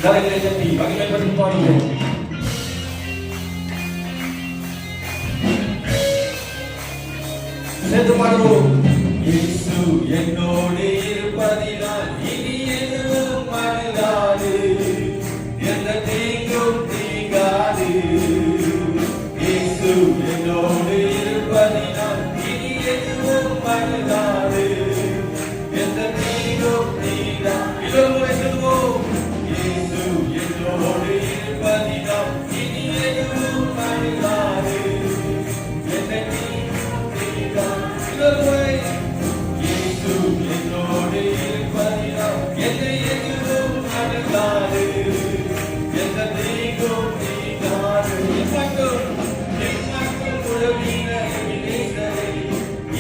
கரங்களை தட்டி மகிமைப்படுத்தி பாடுவோம். சேர்ந்து பாடுவோம். இயேசு என்னோடு இருப்பதினால் இனி எதுவும் அணுகாது, எந்த தீங்கும் தீங்காது. இயேசு என்னோடு இருப்பதினால் இனி எதுவும் அணுகாது, எந்த தீங்கும் தீங்காது. இதொரு சொல்வோம். இயேசு என்னோடு இருப்பதினால் இனி எதுவும் அணுகாது, எந்த தீங்கும் தீங்காது. இயேசு என்னோடு இருப்பதினால் என்னை எதுவும் அணுகாது, எந்த தீங்கும் தீங்காது. எம்மக்கும் உறவின நேசரை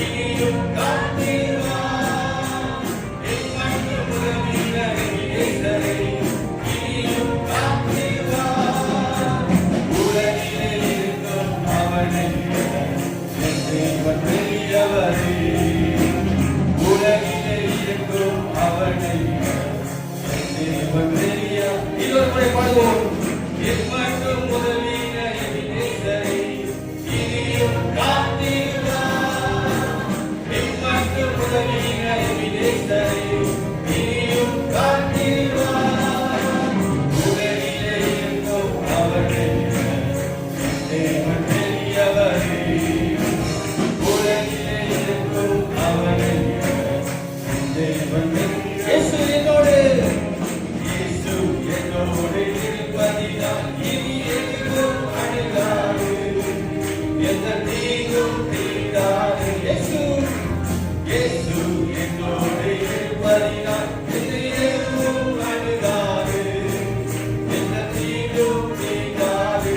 இனியும் காத்திடுவார். எம்மக்கும் உறவின நேசரை இனியும் காத்திடுவார். உலகிலே இருக்கும் அவனை என் தேவன் பெரியவரே. உலகிலே இருக்கும் அவனை என் தேவன் பெரியவர். இன்னொரு முறை பாடுவோம். எம்மக்கும் உதவின நேசரை இனியும் காத்திடுவார். எம்மக்கும் உதவின நேசரை இனியும் காத்திடுவார். உலகிலே இருக்கும் அவனை என் தேவன் பெரியவரே. உலகிலே இருக்கும் அவனை என் தேவன் பெரியவர். இயேசு என்னோடு, இயேசு என்னோடு இருப்பதினால் இனி எதுவும் அணுகாது, எந்த தீங்கும் தீண்டாது. இயேசு இயேசு என்னோடு இருப்பதினால் இனி எதுவும் அணுகாது, எந்த தீங்கும் தீண்டாது.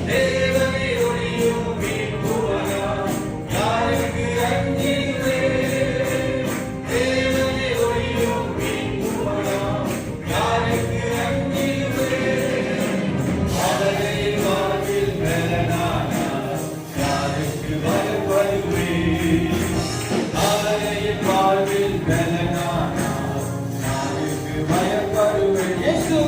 தேவனை ஒளியும் மீட்புமானார் யாருக்கு அஞ்சிடுவேன். தேவனை ஒளியும் மீட்புமானார் யாருக்கு அஞ்சிடுவேன். அவரை வாழ்வில் பலனானார் யாருக்கு பயப்படுவேன். அவரை வாழ்வில் பலனானார் யாருக்கு பயப்படுவேன். இயேசு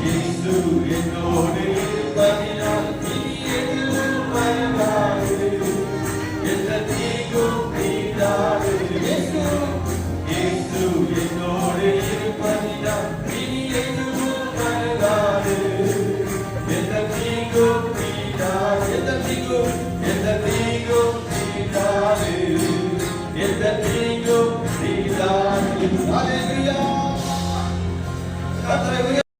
இயேசு என்னோடு இருப்பதினால் இனி எதுவும் அணுகாது, எந்த தீங்கும் தீண்டாது. இயேசு இயேசு என்னோடு இருப்பதினால் இனி எதுவும் அணுகாது, எந்த தீங்கும் தீண்டாது. எந்த தீங்கும் தீண்டாது, எந்த தீங்கும் தீண்டாது. ஹல்லேலூயா. கர்த்தரை